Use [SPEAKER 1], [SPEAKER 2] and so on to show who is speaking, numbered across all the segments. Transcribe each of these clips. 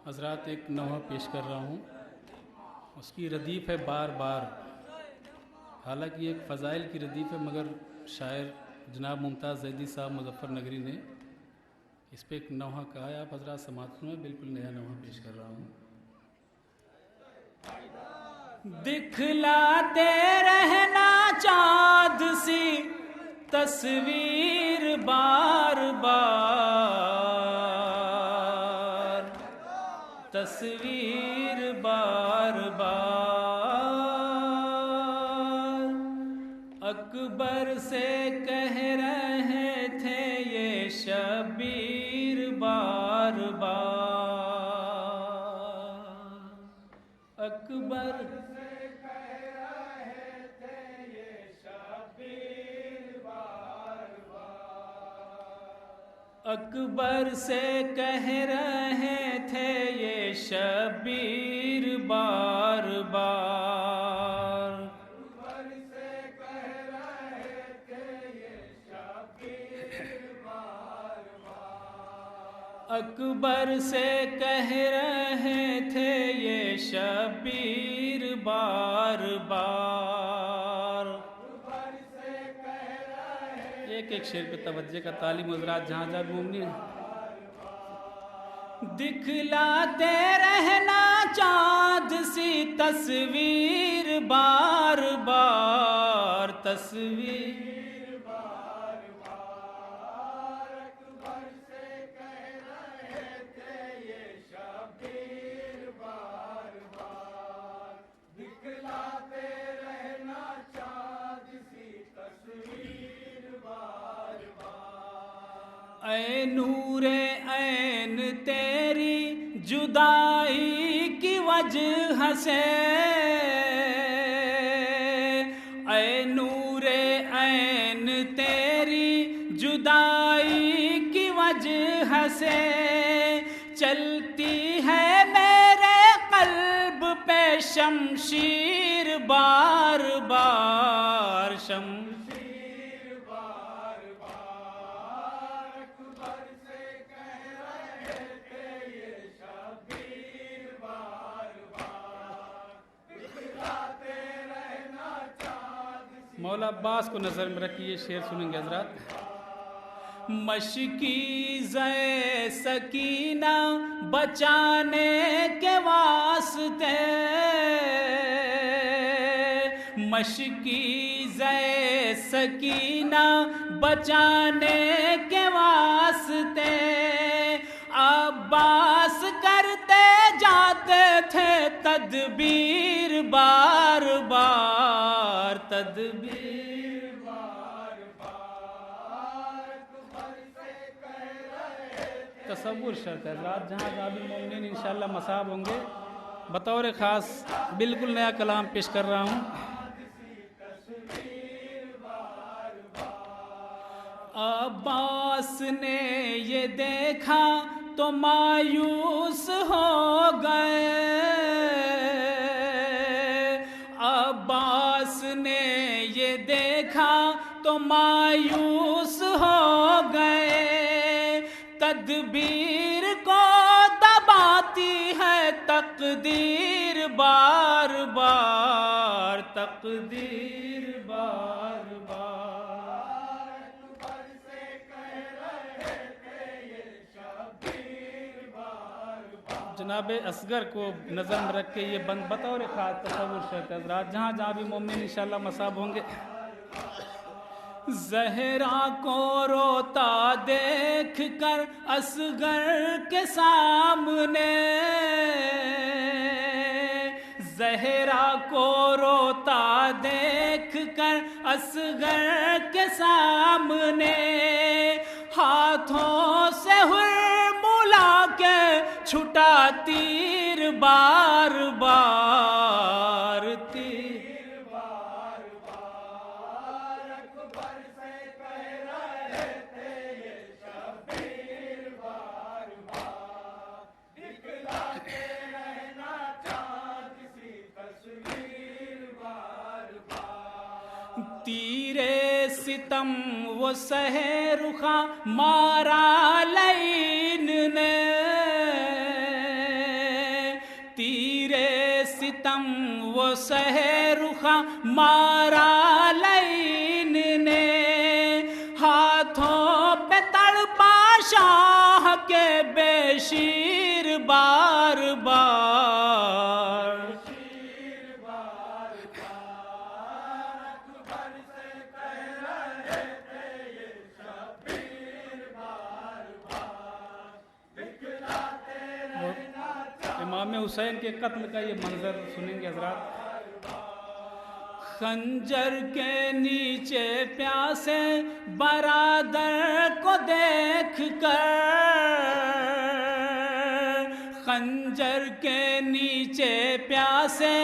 [SPEAKER 1] حضرات ایک نوحہ پیش کر رہا ہوں، اس کی ردیف ہے بار بار. حالانکہ یہ ایک فضائل کی ردیف ہے، مگر شاعر جناب ممتاز زیدی صاحب مظفر نگری نے اس پہ ایک نوحہ کہا ہے. آپ حضرات سماعت سنیں، بالکل نیا نوحہ پیش کر رہا ہوں. دکھلاتے رہنا چاند سی تصویر بار بار، تصویر بار بار. اکبر سے کہہ رہے تھے یہ شبیر بار بار. اکبر اکبر سے کہہ رہے تھے یہ شبیر بار بار. اکبر سے کہہ رہے تھے یہ شبیر بار بار. اکبر سے کہہ رہے تھے یہ شبیر بار بار. ایک شعر پہ توجہ کا تعلیم حضرات جہاں جہاں بھی ممکن ہے. دکھلاتے رہنا چاند سی تصویر بار بار، تصویر بار بار. اکبر سے کہہ رہے تھے یہ شبیر بار بار. دکھلاتے رہنا چاند سی تصویر بار بار. اے نور عین تیری جدائی کی وجہ سے، اے نور عین تیری جدائی کی وجہ سے چلتی ہے میرے قلب پہ شمشیر بار بار، شمشیر بار بار. اکبر سے کہہ رہے تھے یہ شبیر بار بار. دکھلاتے رہنا چاند. مولا عباس کو نظر میں رکھیے، یہ شعر سنیں گے حضرات. مشکی زے سکینہ بچانے کے واسطے، مشکی زے سکینہ بچانے کے واسطے عباس کرتے جاتے تھے تدبیر بار بار، تدبیر بار بار. اکبر سے کہہ رہے تھے. تصور شرط ہے حضرات، جہاں جہاں بھی مومنین انشاءاللہ مصاب ہوں گے. بطور خاص بالکل نیا کلام پیش کر رہا ہوں. عباس نے یہ دیکھا تو مایوس ہو گئے، عباس نے یہ دیکھا تو مایوس ہو گئے. تدبیر کو دباتی ہے تقدیر بار بار، تقدیر بار بار. اکبر سے کہہ رہے تھے یہ شبیر بار بار. جناب اصغر کو نظر میں رکھ کے یہ بند بطور خاص تصور شرط ہے حضرات، جہاں جہاں بھی مومن انشاءاللہ مصاب ہوں گے. زہرا کو روتا دیکھ کر اصغر کے سامنے، زہرا کو روتا دیکھ کر اصغر کے سامنے ہاتھوں سے ہرملا کے چھٹا تیر بار بار، تیر بار بار. اکبر سے کہہ رہے تھے یہ شبیر بار بار. دکھلاتے رہنا چاند سی تصویر بار بار. تیرے ستم وہ سہے رخاں مارا لعین نے، ستم وہ سہے رخا مارا لین نے، ہاتھوں پہ تڑپا شاہ کے بے شیر بار بار، امام حسین کے قتل کا یہ منظر سنیں گے حضرات۔ خنجر کے نیچے پیاسے برادر کو دیکھ کر، خنجر کے نیچے پیاسے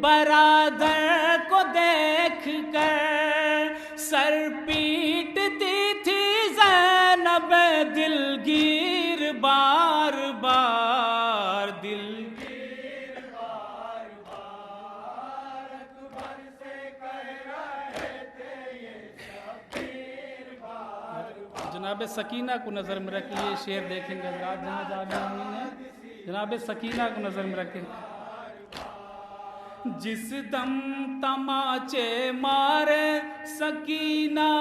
[SPEAKER 1] برادر کو دیکھ کر، سر پیٹتی تھی زینب دلگیر بار بار، دلگیر بار بار، اکبر سے کہہ رہے تھے یہ شبیر بار بار۔ جناب سکینہ کو نظر میں رکھیں، یہ شعر دیکھیں گے حضرات جہاں جہاں نے جناب سکینہ کو نظر میں رکھیں۔ جس دم تماچے مارے سکینہ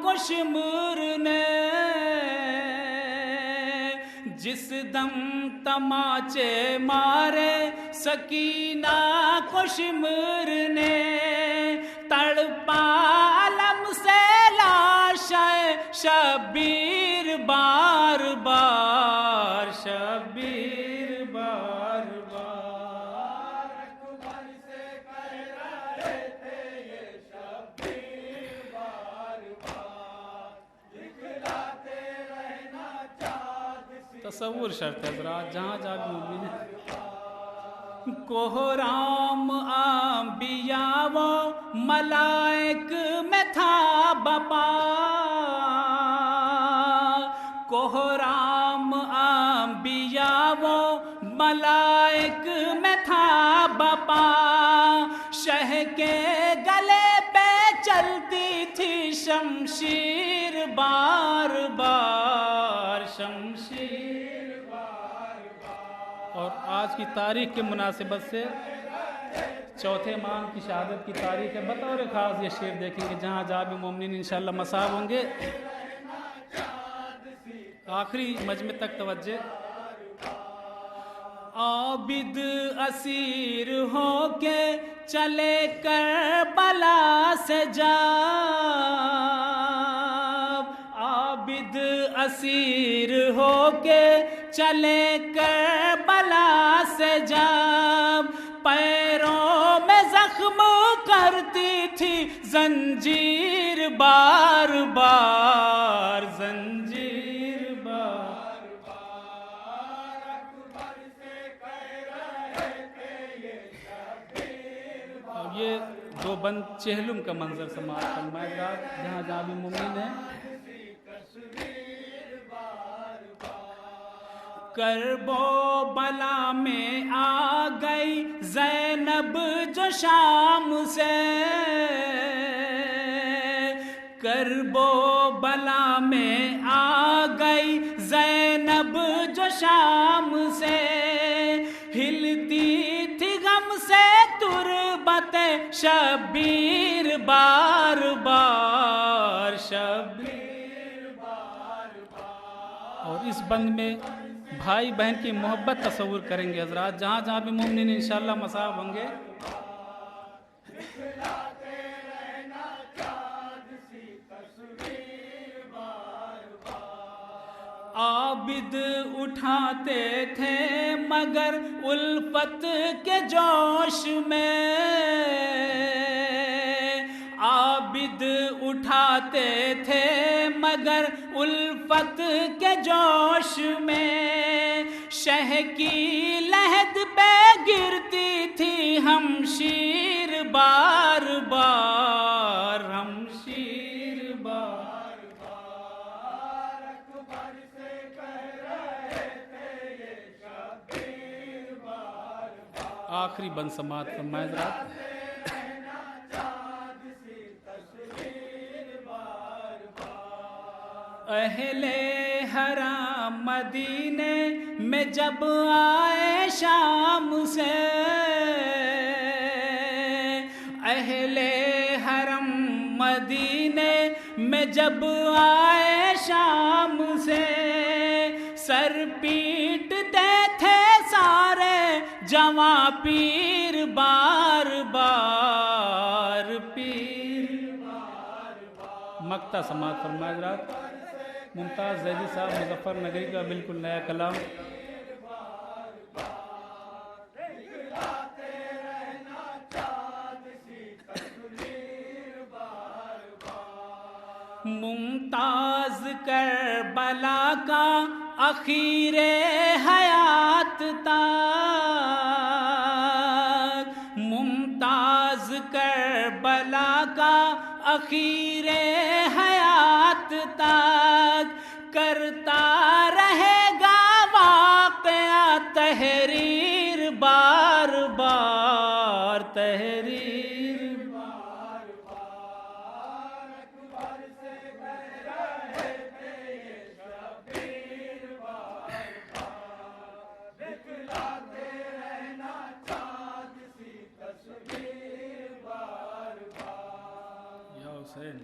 [SPEAKER 1] کو شمر نے، جس دم تماچے مارے سکینہ کو شمر نے، تڑپا علم سے لاشے شبیر بار بار، شبیر بار بار، اکبر سے کہہ رہے تھے یہ شبیر بار بار، دکھلاتے رہنا چاند سی۔ تصور شرط ہے حضرات جہاں جہاں بھی مومن ہے۔ کوہرام انبیاء و ملائک میں تھا بپا، کوہرام انبیاء و ملائک میں تھا بپا، شہ کے گلے پہ چلتی تھی شمشیر بار بار، شمشیر بار بار۔ اور آج کی تاریخ کے مناسبت سے چوتھے امام کی شہادت کی تاریخ ہے، بطور خاص یہ شعر دیکھیں گے جہاں جہاں بھی مومنین انشاءاللہ مصاب ہوں گے۔ آخری مجمع تک توجہ۔ عابد اسیر ہو کے چلے کربلا سے جب، عابد اسیر ہو کے چلے کربلا سے جب، پیروں میں زخم کرتی تھی زنجیر بار بار، زنجیر بار بار، اکبر سے کہہ رہے تھے یہ شبیر بار۔ اب یہ دو بند چہلم کا منظر سماعت فرمائے گا جہاں جہاں بھی ممکن ہے۔ کرب و بلا میں آ گئی زینب جو شام سے، کرب و بلا میں آ گئی زینب جو شام سے، ہلتی تھی غم سے تربت شبیر بار بار، شبیر بار بار۔ اور اس بند میں بھائی بہن کی محبت تصور کریں گے حضرات جہاں جہاں بھی مومنین انشاءاللہ مصاب ہوں گے۔ عابد اٹھاتے تھے مگر الفت کے جوش میں، عابد اٹھاتے تھے مگر الفت کے جوش میں، شہ کی لحد پہ گرتی تھی ہمشیر بار بار، ہمشیر بار بار، اکبر سے کہہ رہے تھے یہ شبیر بار بار۔ آخری بند سماعت فرمائے حضرات۔ اہل حرام مدینے میں جب آئے شام سے، جب آئے شام سے سر پیٹتے تھے سارے جواں پیر بار بار پیر مقطع سماعت فرمائے حضرات. ممتاز زیدی صاحب مظفر نگری کا بالکل نیا کلام. ممتاز کربلا کا اخیر حیات تک، ممتاز کربلا کا اخیر حیات تک کرتا رہے گا واقعہ تحریر بار بار تحریر بار بار. اکبر سے کہہ رہے تھے یہ شبیر بار بار دکھلاتے رہنا چاند سی تصویر بار بار. یا حسین